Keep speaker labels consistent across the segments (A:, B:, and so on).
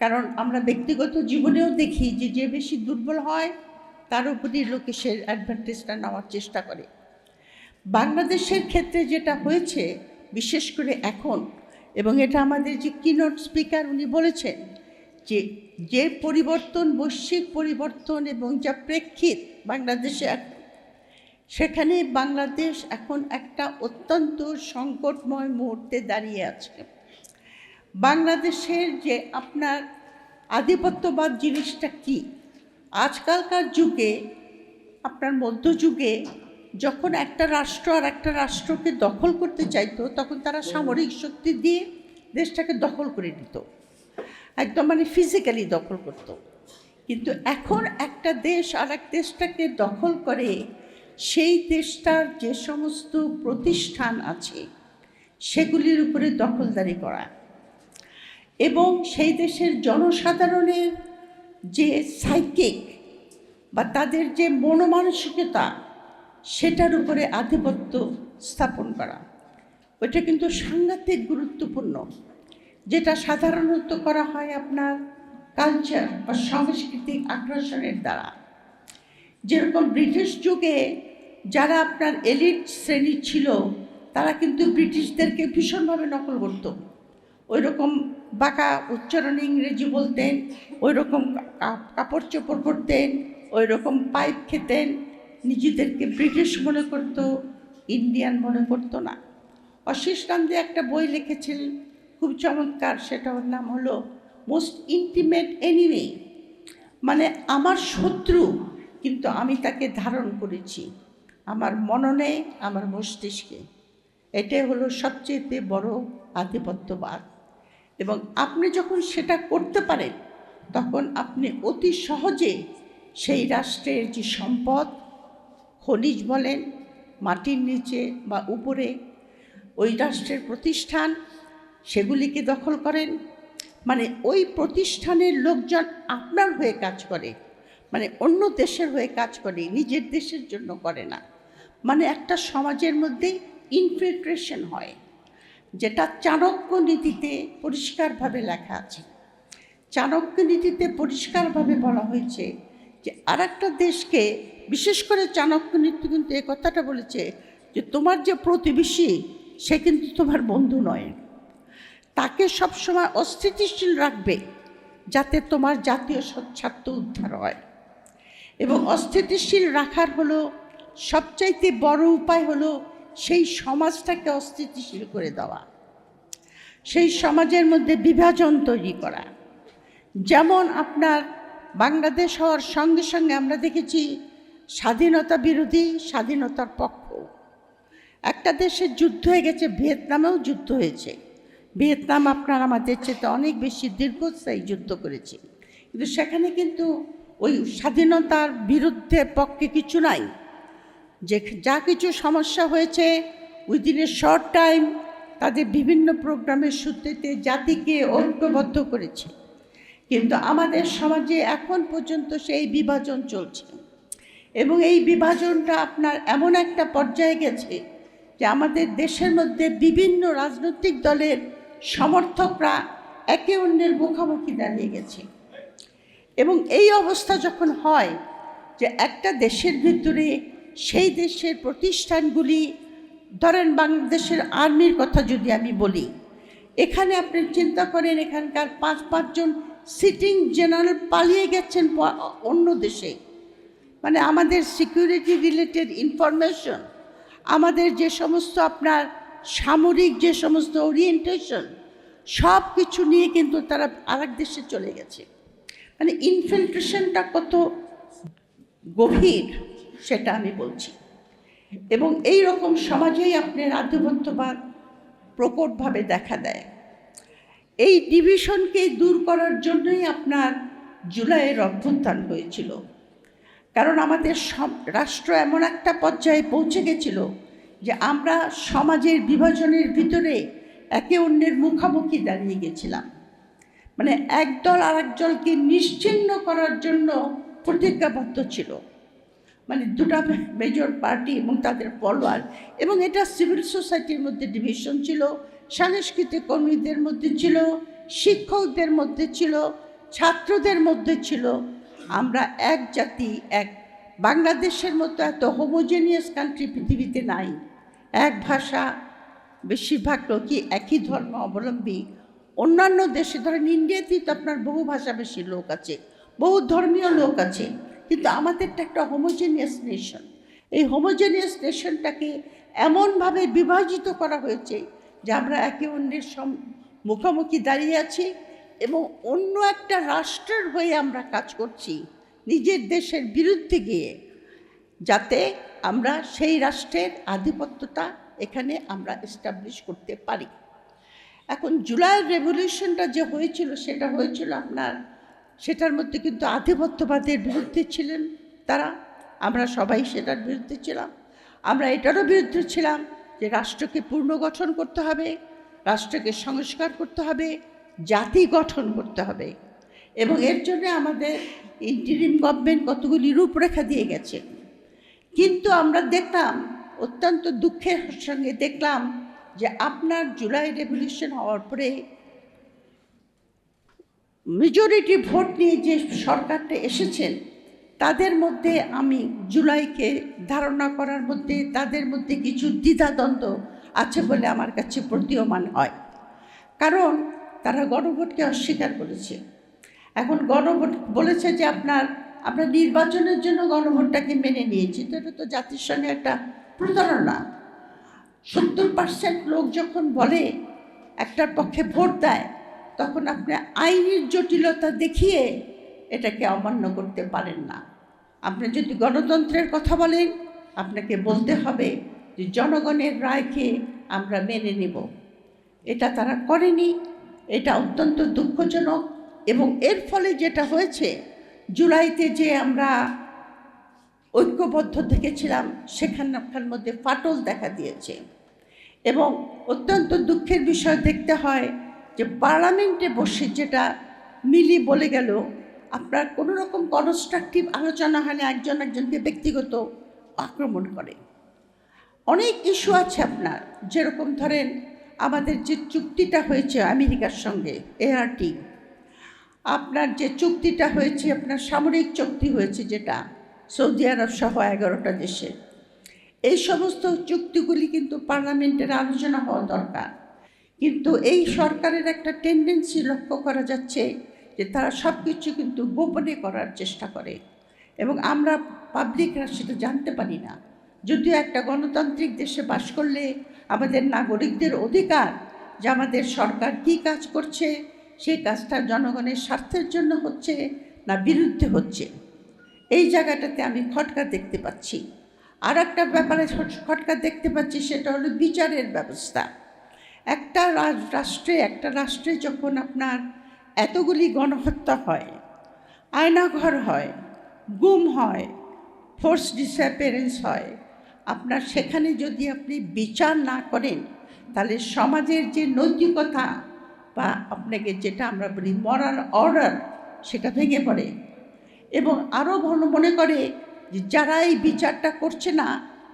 A: কারণ আমরা ব্যক্তিগত জীবনেও দেখি যে যে বেশি দুর্বল হয় তার উপরই লোকে সে অ্যাডভান্টেজটা নেওয়ার চেষ্টা করে। বাংলাদেশের ক্ষেত্রে যেটা হয়েছে বিশেষ করে এখন, এবং এটা আমাদের যে কিনোট স্পিকার উনি বলেছেন যে যে পরিবর্তন, বৈশ্বিক পরিবর্তন এবং যা প্রেক্ষিত বাংলাদেশে এখন, সেখানে বাংলাদেশ এখন একটা অত্যন্ত সংকটময় মুহূর্তে দাঁড়িয়ে আছে। বাংলাদেশের যে আপনার আধিপত্যবাদ জিনিসটা কি, আজকালকার যুগে আপনার মধ্যযুগে যখন একটা রাষ্ট্র আর একটা রাষ্ট্রকে দখল করতে চাইতো তখন তারা সামরিক শক্তি দিয়ে দেশটাকে দখল করে নিত, একদম মানে ফিজিক্যালি দখল করত। কিন্তু এখন একটা দেশ আর এক দেশটাকে দখল করে সেই দেশটার যে সমস্ত প্রতিষ্ঠান আছে সেগুলির উপরে দখলদারি করা এবং সেই দেশের জনসাধারণের যে সাইকিক বা তাদের যে মনোমানসিকতা সেটার উপরে আধিপত্য স্থাপন করা, ওইটা কিন্তু সাংঘাতিক গুরুত্বপূর্ণ, যেটা সাধারণত করা হয় আপনার কালচার বা সাংস্কৃতিক আগ্রাসনের দ্বারা। যেরকম ব্রিটিশ যুগে যারা আপনার এলিট শ্রেণী ছিল তারা কিন্তু ব্রিটিশদেরকে ভীষণভাবে নকল করত, ওই রকম বাঁকা উচ্চারণে ইংরেজি বলতেন, ওই রকম কাপড় চোপড় পরতেন, ওই রকম পাইপ খেতেন, নিজেদেরকে ব্রিটিশ মনে করত, ইন্ডিয়ান মনে করতো না। অশীষ কান্তি একটা বই লিখেছিলেন খুব চমৎকার, সেটার নাম হলো মোস্ট ইন্টিমেট এনিমি, মানে আমার শত্রু কিন্তু আমি তাকে ধারণ করেছি আমার মননে, আমার মস্তিষ্কে। এটাই হলো সবচেয়ে বড় আধিপত্যবাদ। এবং আপনি যখন সেটা করতে পারেন তখন আপনি অতি সহজে সেই রাষ্ট্রের যে সম্পদ, খনিজ বলেন, মাটির নিচে বা উপরে, ওই রাষ্ট্রের প্রতিষ্ঠান সেগুলিকে দখল করেন। মানে ওই প্রতিষ্ঠানের লোকজন আপনার হয়ে কাজ করে, মানে অন্য দেশের হয়ে কাজ করে, নিজের দেশের জন্য করে না। মানে একটা সমাজের মধ্যে ইনফিল্ট্রেশন হয়, যেটা চাণক্য নীতিতে পরিষ্কারভাবে লেখা আছে। চাণক্য নীতিতে পরিষ্কারভাবে বলা হয়েছে যে আর একটা দেশকে, বিশেষ করে চাণক্য নীতি কিন্তু এ কথাটা বলেছে যে তোমার যে প্রতিবেশী সে কিন্তু তোমার বন্ধু নয়, তাকে সবসময় অস্থিতিশীল রাখবে যাতে তোমার জাতীয় স্বার্থ উদ্ধার হয়। এবং অস্থিতিশীল রাখার হলো সবচাইতে বড় উপায় হলো সেই সমাজটাকে অস্থিতিশীল করে দেওয়া, সেই সমাজের মধ্যে বিভাজন তৈরি করা। যেমন আপনার বাংলাদেশ হওয়ার সঙ্গে সঙ্গে আমরা দেখেছি স্বাধীনতা বিরোধী, স্বাধীনতার পক্ষ। একটা দেশের যুদ্ধ হয়ে গেছে, ভিয়েতনামেও যুদ্ধ হয়েছে। ভিয়েতনাম আপনার আমাদের চেয়ে অনেক বেশি দীর্ঘস্থায়ী যুদ্ধ করেছে, কিন্তু সেখানে কিন্তু ওই স্বাধীনতার বিরুদ্ধে পক্ষে কিছু নাই। যে যা কিছু সমস্যা হয়েছে উইদিন এ শর্ট টাইম তাদের বিভিন্ন প্রোগ্রামের সূত্রেতে জাতিকে ঐক্যবদ্ধ করেছে। কিন্তু আমাদের সমাজে এখন পর্যন্ত সেই বিভাজন চলছে, এবং এই বিভাজনটা আপনার এমন একটা পর্যায়ে গেছে যে আমাদের দেশের মধ্যে বিভিন্ন রাজনৈতিক দলের সমর্থকরা একে অন্যের মুখোমুখি দাঁড়িয়ে গেছে। এবং এই অবস্থা যখন হয় যে একটা দেশের ভিতরে সেই দেশের প্রতিষ্ঠানগুলি, ধরেন বাংলাদেশের আর্মির কথা যদি আমি বলি, এখানে আপনি চিন্তা করেন এখানকার 5 জন সিটিং জেনারেল পালিয়ে গেছেন অন্য দেশে। মানে আমাদের সিকিউরিটি রিলেটেড ইনফরমেশন, আমাদের যে সমস্ত আপনার সামরিক যে সমস্ত ওরিয়েন্টেশন, সব কিছু নিয়ে কিন্তু তারা আরেক দেশে চলে গেছে। মানে ইনফিল্ট্রেশনটা কত গভীর সেটা আমি বলছি। এবং এই রকম সমাজেই আপনার আধিপত্যবাদ প্রকটভাবে দেখা দেয়। এই ডিভিশনকে দূর করার জন্যই আপনার জুলাইয়ের অভ্যুত্থান হয়েছিল। কারণ আমাদের রাষ্ট্র এমন একটা পর্যায়ে পৌঁছে গেছিল যে আমরা সমাজের বিভাজনের ভিতরে একে অন্যের মুখোমুখি দাঁড়িয়ে গেছিলাম। মানে একদল আর একজনকে নিশ্চিহ্ন করার জন্য প্রতিজ্ঞাবদ্ধ ছিল। মানে দুটা মেজর পার্টি এবং তাদের ফলোয়ার, এবং এটা সিভিল সোসাইটির মধ্যে ডিভিশন ছিল, সাংস্কৃতিক কর্মীদের মধ্যে ছিল, শিক্ষকদের মধ্যে ছিল, ছাত্রদের মধ্যে ছিল আমরা এক জাতি, এক বাংলাদেশের মতো এত হোমোজেনিয়াস কান্ট্রি পৃথিবীতে নাই। এক ভাষা, বেশিরভাগ লোকই একই ধর্ম অবলম্বী। অন্যান্য দেশে ধরেন ইন্ডিয়াতেই তো আপনার বহু ভাষাভাষী লোক আছে, বহু ধর্মীয় লোক আছে, কিন্তু আমাদেরটা একটা হোমোজেনিয়াস নেশন। এই হোমোজেনিয়াস নেশনটাকে এমনভাবে বিভাজিত করা হয়েছে যে আমরা একে অন্যের মুখোমুখি দাঁড়িয়ে আছি এবং অন্য একটা রাষ্ট্রের হয়ে আমরা কাজ করছি নিজের দেশের বিরুদ্ধে গিয়ে, যাতে আমরা সেই রাষ্ট্রের আধিপত্যতা এখানে আমরা এস্টাবলিশ করতে পারি। এখন জুলাইয়ের রেভলিউশনটা যে হয়েছিল সেটা হয়েছিল আপনার, সেটার মধ্যে কিন্তু আধিপত্যবাদের বিরুদ্ধে ছিলেন তারা, আমরা সবাই সেটার বিরুদ্ধে ছিলাম। আমরা এটারও বিরুদ্ধে ছিলাম যে রাষ্ট্রকে পুনর্গঠন করতে হবে, রাষ্ট্রকে সংস্কার করতে হবে, জাতি গঠন করতে হবে, এবং এর জন্য আমাদের ইন্টারিম গভর্নমেন্ট কতগুলি রূপরেখা দিয়ে গেছে। কিন্তু আমরা দেখলাম, অত্যন্ত দুঃখের সঙ্গে দেখলাম যে আপনার জুলাই রেভলিউশন হওয়ার পরে মেজরিটি ভোট নিয়ে যে সরকারটা এসেছেন তাদের মধ্যে আমি জুলাইকে ধারণা করার মধ্যে তাদের মধ্যে কিছু দ্বিধাদ্বন্দ্ব আছে বলে আমার কাছে প্রতীয়মান হয়। কারণ তারা গণভোটকে অস্বীকার করেছে। এখন গণভোট বলেছে যে আমরা নির্বাচনের জন্য গণভোটটাকে মেনে নিয়েছি, তো এটা তো জাতির সঙ্গে একটা প্রতারণা। 70% লোক যখন বলে একটার পক্ষে ভোট দেয়, তখন আপনি আইনের জটিলতা দেখিয়ে এটাকে অমান্য করতে পারেন না। আপনি যদি গণতন্ত্রের কথা বলেন, আপনাকে বলতে হবে যে জনগণের রায়কে আমরা মেনে নেব। এটা তারা করেনি, এটা অত্যন্ত দুঃখজনক। এবং এর ফলে যেটা হয়েছে, জুলাইতে যে আমরা ঐক্যবদ্ধ থেকেছিলাম সেখানকার মধ্যে ফাটল দেখা দিয়েছে। এবং অত্যন্ত দুঃখের বিষয় দেখতে হয় যে পার্লামেন্টে বসে যেটা মিলি বলে গেল, আপনার কোনো রকম কনস্ট্রাকটিভ আলোচনা হলে একজন একজনকে ব্যক্তিগত আক্রমণ করে। অনেক ইস্যু আছে আপনার, যেরকম ধরেন আমাদের যে চুক্তিটা হয়েছে আমেরিকার সঙ্গে ART, আপনার যে চুক্তিটা হয়েছে, আপনার সামরিক চুক্তি হয়েছে যেটা সৌদি আরব সহ 11টা দেশে, এই সমস্ত চুক্তিগুলি কিন্তু পার্লামেন্টের আলোচনা হওয়া দরকার। কিন্তু এই সরকারের একটা টেন্ডেন্সি লক্ষ্য করা যাচ্ছে যে তারা সব কিছু কিন্তু গোপনে করার চেষ্টা করে এবং আমরা পাবলিকরা সেটা জানতে পারি না। যদিও একটা গণতান্ত্রিক দেশে বাস করলে আমাদের নাগরিকদের অধিকার যে আমাদের সরকার কী কাজ করছে, সেই কাজটা জনগণের স্বার্থের জন্য হচ্ছে না বিরুদ্ধে হচ্ছে, এই জায়গাটাতে আমি খটকা দেখতে পাচ্ছি। আর একটা ব্যাপারে খটকা দেখতে পাচ্ছি, সেটা হলো বিচারের ব্যবস্থা। একটা রাষ্ট্রে যখন আপনার এতগুলি গণহত্যা হয়, আয়নাঘর হয়, গুম হয়, ফোর্স ডিসঅ্যাপিয়ারেন্স হয়, আপনার সেখানে যদি আপনি বিচার না করেন, তাহলে সমাজের যে নৈতিকতা বা আপনাকে যেটা আমরা বলি মরাল অর্ডার, সেটা ভেঙে পড়ে। এবং আরও মনে করে যে যারা এই বিচারটা করছে না,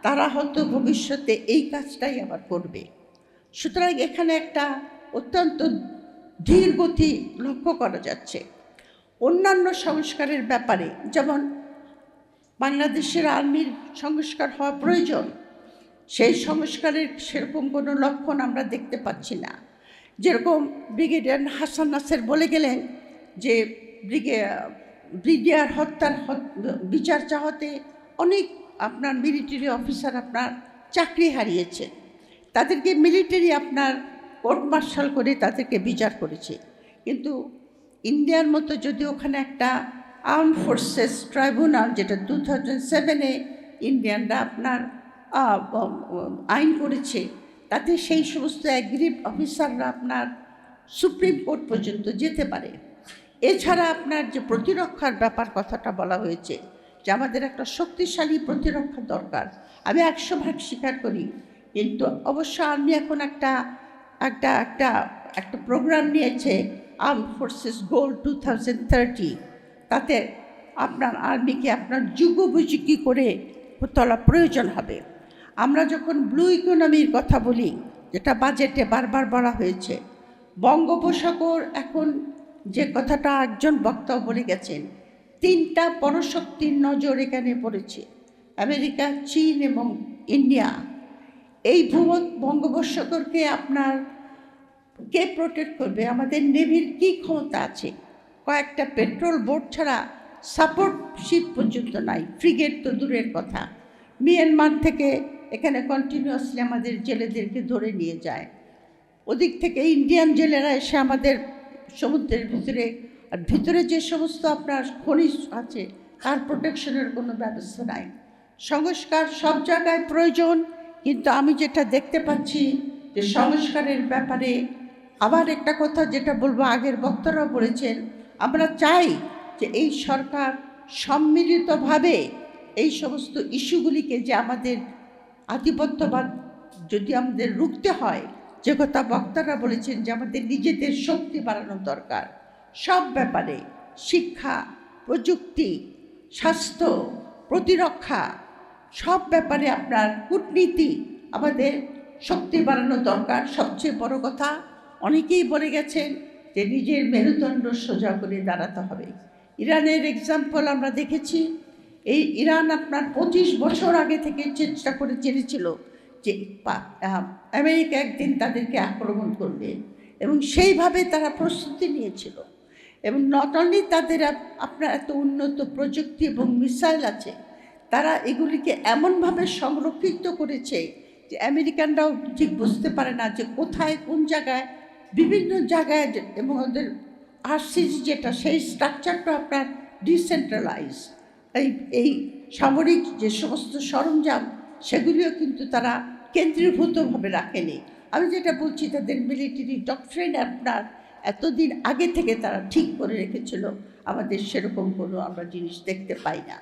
A: তারা হয়তো ভবিষ্যতে এই কাজটাই আবার করবে। সুতরাং এখানে একটা অত্যন্ত ধীর গতি লক্ষ্য করা যাচ্ছে। অন্যান্য সংস্কারের ব্যাপারে, যেমন বাংলাদেশের আর্মির সংস্কার হওয়া প্রয়োজন, সেই সংস্কারের সেরকম কোনো লক্ষণ আমরা দেখতে পাচ্ছি না। যেরকম ব্রিগেডিয়ার হাসান নাসের বলে গেলেন যে ব্রিগেডিয়ার হত্যার বিচার চাওয়াতে অনেক আপনার মিলিটারি অফিসার আপনার চাকরি হারিয়েছে, তাদেরকে মিলিটারি আপনার কোর্ট মার্শাল করে তাদেরকে বিচার করেছে। কিন্তু ইন্ডিয়ার মতো যদি ওখানে একটা আর্ম ফোর্সেস ট্রাইব্যুনাল, যেটা 2007-এ ইন্ডিয়ানরা আপনার আইন করেছে, তাতে সেই সমস্ত অ্যাগ্রিড অফিসাররা আপনার সুপ্রিম কোর্ট পর্যন্ত যেতে পারে। এছাড়া আপনার যে প্রতিরক্ষার ব্যাপার কথাটা বলা হয়েছে, যে আমাদের একটা শক্তিশালী প্রতিরক্ষা দরকার, আমি 100% স্বীকার করি। কিন্তু অবশ্য আর্মি এখন একটা প্রোগ্রাম নিয়েছে, আর্ম ফোর্সেস গোল 2030, তাতে আপনার আর্মিকে আপনার যুগোপযোগী করে তোলা প্রয়োজন হবে। আমরা যখন ব্লু ইকোনমির কথা বলি, যেটা বাজেটে বারবার বলা হয়েছে, বঙ্গোপসাগর এখন যে কথাটা একজন বক্তা বলে গেছেন, 3টা পরশক্তির নজর এখানে পড়েছে, আমেরিকা, চীন এবং ইন্ডিয়া। এই বঙ্গোপসাগরকে আপনার কে প্রোটেক্ট করবে? আমাদের নেভির কী ক্ষমতা আছে? কয়েকটা পেট্রোল বোট ছাড়া সাপোর্ট শিপ পর্যন্ত নাই, ফ্রিগেট তো দূরের কথা। মিয়ানমার থেকে এখানে কন্টিনিউয়াসলি আমাদের জেলেদেরকে ধরে নিয়ে যায়, ওদিক থেকে ইন্ডিয়ান জেলেরা এসে আমাদের সমুদ্রের ভিতরে, আর ভিতরে যে সমস্ত আপনার খনিজ আছে তার প্রোটেকশনের কোনো ব্যবস্থা নাই। সংস্কার সব জায়গায় প্রয়োজন, কিন্তু আমি যেটা দেখতে পাচ্ছি যে সংস্কারের ব্যাপারে আবার একটা কথা যেটা বলবো, আগের বক্তারাও বলেছেন, আমরা চাই যে এই সরকার সম্মিলিতভাবে এই সমস্ত ইস্যুগুলিকে, যে আমাদের আধিপত্যবাদ যদি আমাদের রুখতে হয়, যে কথা বক্তারা বলেছেন যে আমাদের নিজেদের শক্তি বাড়ানো দরকার, সব ব্যাপারে, শিক্ষা, প্রযুক্তি, স্বাস্থ্য, প্রতিরক্ষা, সব ব্যাপারে আপনার কূটনীতি, আমাদের শক্তি বাড়ানো দরকার। সবচেয়ে বড় কথা, অনেকেই বলে গেছেন যে নিজের মেরুদণ্ড সোজা করে দাঁড়াতে হবে। ইরানের এক্সাম্পল আমরা দেখেছি। এই ইরান আপনার 25 বছর আগে থেকে চেষ্টা করে জেনেছিল যে আমেরিকা একদিন তাদেরকে আক্রমণ করবে, এবং সেইভাবে তারা প্রস্তুতি নিয়েছিল। এবং নট অনলি তাদের আপনার এত উন্নত প্রযুক্তি এবং মিসাইল আছে, তারা এগুলিকে এমনভাবে সংরক্ষিত করেছে যে আমেরিকানরাও ঠিক বুঝতে পারে না যে কোথায় কোন জায়গায়, বিভিন্ন জায়গায়, এবং ওদের আরসিজি যেটা, সেই স্ট্রাকচারটা আপনার ডিসেন্ট্রালাইজ। এই সামরিক যে সমস্ত সরঞ্জাম সেগুলিও কিন্তু তারা কেন্দ্রীভূতভাবে রাখেনি। আমি যেটা বলছি, তাদের মিলিটারি ডক্ট্রিন আপনার এতদিন আগে থেকে তারা ঠিক করে রেখেছিল, আমাদের সেরকম কোনো আমরা জিনিস দেখতে পাই না।